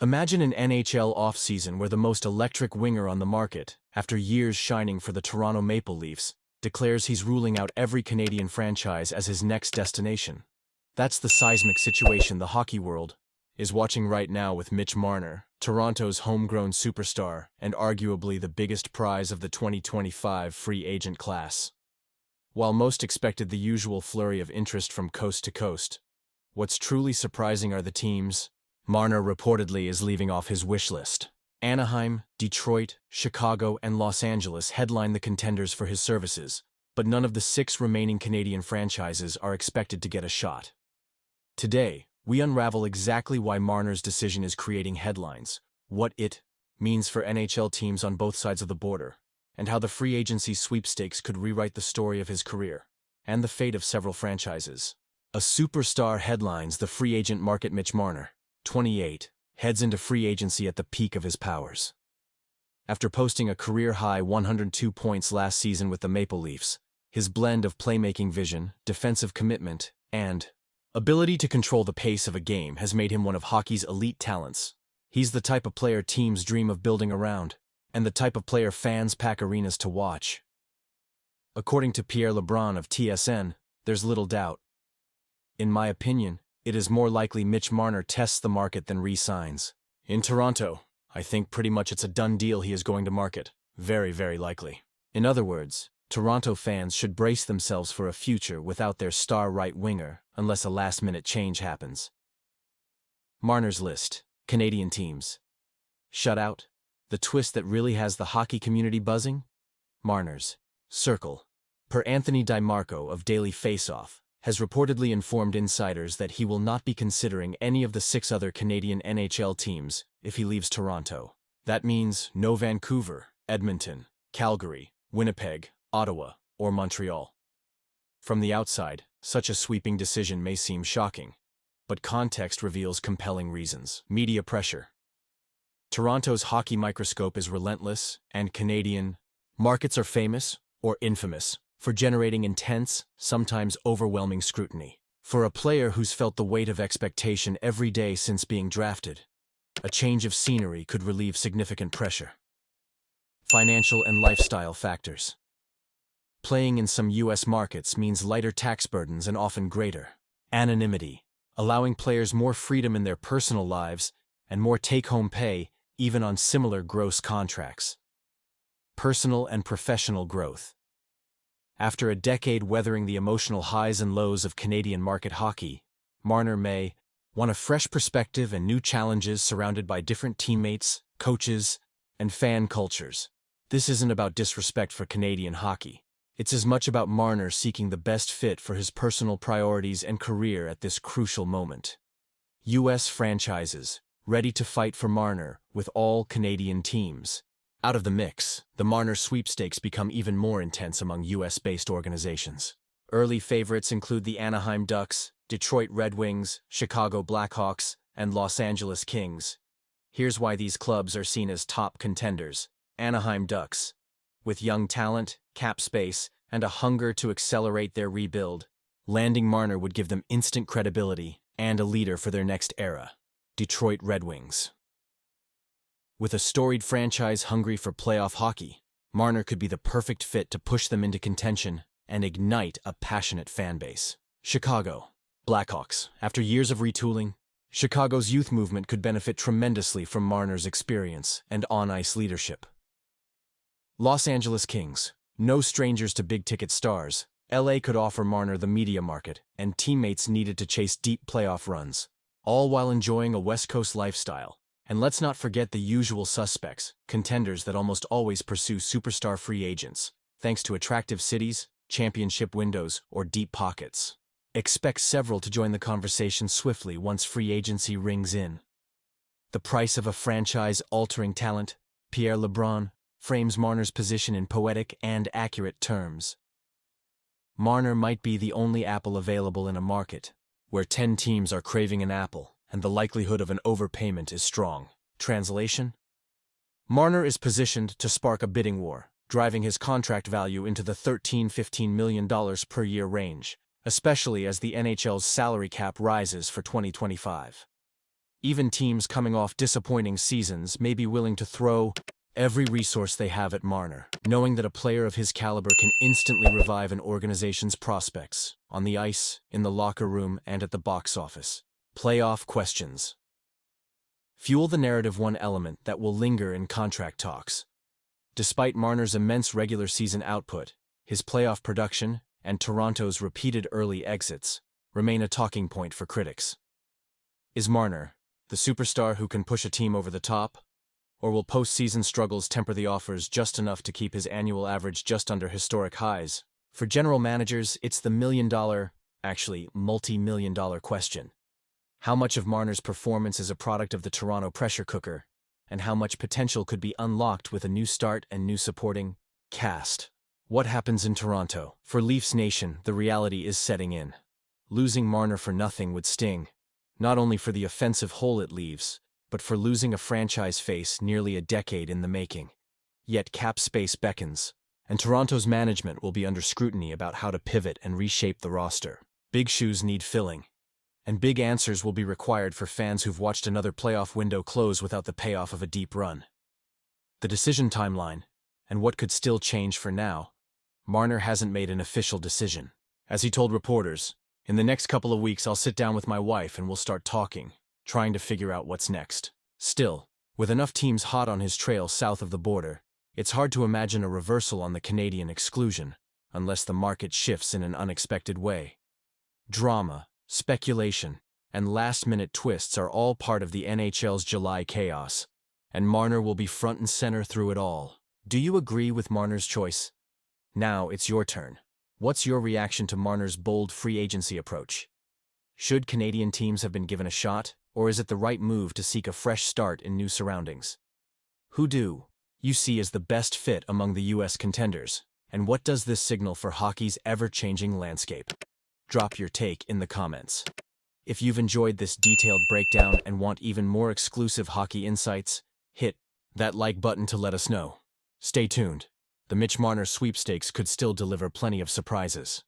Imagine an NHL offseason where the most electric winger on the market, after years shining for the Toronto Maple Leafs, declares he's ruling out every Canadian franchise as his next destination. That's the seismic situation the hockey world is watching right now with Mitch Marner, Toronto's homegrown superstar and arguably the biggest prize of the 2025 free agent class. While most expected the usual flurry of interest from coast to coast, what's truly surprising are the teams Marner reportedly is leaving off his wish list. Anaheim, Detroit, Chicago, and Los Angeles headline the contenders for his services, but none of the 6 remaining Canadian franchises are expected to get a shot. Today, we unravel exactly why Marner's decision is creating headlines, what it means for NHL teams on both sides of the border, and how the free agency sweepstakes could rewrite the story of his career and the fate of several franchises. A superstar headlines the free agent market. Mitch Marner, 28, heads into free agency at the peak of his powers. After posting a career-high 102 points last season with the Maple Leafs, his blend of playmaking vision, defensive commitment, and ability to control the pace of a game has made him one of hockey's elite talents. He's the type of player teams dream of building around, and the type of player fans pack arenas to watch. According to Pierre LeBrun of TSN, there's little doubt. In my opinion, it is more likely Mitch Marner tests the market than re-signs. In Toronto, I think pretty much it's a done deal he is going to market. Very, very likely. In other words, Toronto fans should brace themselves for a future without their star right winger unless a last-minute change happens. Marner's list. Canadian teams. Shutout. The twist that really has the hockey community buzzing? Marner's circle. Per Anthony DiMarco of Daily Faceoff, has reportedly informed insiders that he will not be considering any of the 6 other Canadian NHL teams if he leaves Toronto. That means no Vancouver, Edmonton, Calgary, Winnipeg, Ottawa, or Montreal. From the outside, such a sweeping decision may seem shocking, but context reveals compelling reasons. Media pressure. Toronto's hockey microscope is relentless, and Canadian markets are famous, or infamous, for generating intense, sometimes overwhelming scrutiny. For a player who's felt the weight of expectation every day since being drafted, a change of scenery could relieve significant pressure. Financial and lifestyle factors. Playing in some U.S. markets means lighter tax burdens and often greater anonymity, allowing players more freedom in their personal lives and more take-home pay, even on similar gross contracts. Personal and professional growth. After a decade weathering the emotional highs and lows of Canadian market hockey, Marner may want a fresh perspective and new challenges surrounded by different teammates, coaches, and fan cultures. This isn't about disrespect for Canadian hockey. It's as much about Marner seeking the best fit for his personal priorities and career at this crucial moment. U.S. franchises, ready to fight for Marner with all Canadian teams. Out of the mix, the Marner sweepstakes become even more intense among U.S.-based organizations. Early favorites include the Anaheim Ducks, Detroit Red Wings, Chicago Blackhawks, and Los Angeles Kings. Here's why these clubs are seen as top contenders. Anaheim Ducks. With young talent, cap space, and a hunger to accelerate their rebuild, landing Marner would give them instant credibility and a leader for their next era. Detroit Red Wings. With a storied franchise hungry for playoff hockey, Marner could be the perfect fit to push them into contention and ignite a passionate fan base. Chicago Blackhawks. After years of retooling, Chicago's youth movement could benefit tremendously from Marner's experience and on-ice leadership. Los Angeles Kings. No strangers to big-ticket stars, LA could offer Marner the media market and teammates needed to chase deep playoff runs, all while enjoying a West Coast lifestyle. And let's not forget the usual suspects, contenders that almost always pursue superstar free agents, thanks to attractive cities, championship windows, or deep pockets. Expect several to join the conversation swiftly once free agency rings in. The price of a franchise-altering talent, Pierre LeBrun, frames Marner's position in poetic and accurate terms. Marner might be the only apple available in a market where 10 teams are craving an apple, and the likelihood of an overpayment is strong. Translation? Marner is positioned to spark a bidding war, driving his contract value into the $13–15 million per year range, especially as the NHL's salary cap rises for 2025. Even teams coming off disappointing seasons may be willing to throw every resource they have at Marner, knowing that a player of his caliber can instantly revive an organization's prospects, on the ice, in the locker room, and at the box office. Playoff questions. Fuel the narrative. One element that will linger in contract talks. Despite Marner's immense regular season output, his playoff production, and Toronto's repeated early exits, remain a talking point for critics. Is Marner the superstar who can push a team over the top? Or will postseason struggles temper the offers just enough to keep his annual average just under historic highs? For general managers, it's the million-dollar, actually multi-million-dollar question. How much of Marner's performance is a product of the Toronto pressure cooker, and how much potential could be unlocked with a new start and new supporting cast? What happens in Toronto? For Leafs Nation, the reality is setting in. Losing Marner for nothing would sting, not only for the offensive hole it leaves, but for losing a franchise face nearly a decade in the making. Yet cap space beckons, and Toronto's management will be under scrutiny about how to pivot and reshape the roster. Big shoes need filling, and big answers will be required for fans who've watched another playoff window close without the payoff of a deep run. The decision timeline, and what could still change for now. Marner hasn't made an official decision. As he told reporters, "In the next couple of weeks I'll sit down with my wife and we'll start talking, trying to figure out what's next." Still, with enough teams hot on his trail south of the border, it's hard to imagine a reversal on the Canadian exclusion, unless the market shifts in an unexpected way. Drama, speculation, and last-minute twists are all part of the NHL's July chaos, and Marner will be front and center through it all. Do you agree with Marner's choice? Now it's your turn. What's your reaction to Marner's bold free agency approach? Should Canadian teams have been given a shot, or is it the right move to seek a fresh start in new surroundings? Who do you see as the best fit among the U.S. contenders, and what does this signal for hockey's ever-changing landscape? Drop your take in the comments. If you've enjoyed this detailed breakdown and want even more exclusive hockey insights, hit that like button to let us know. Stay tuned. The Mitch Marner sweepstakes could still deliver plenty of surprises.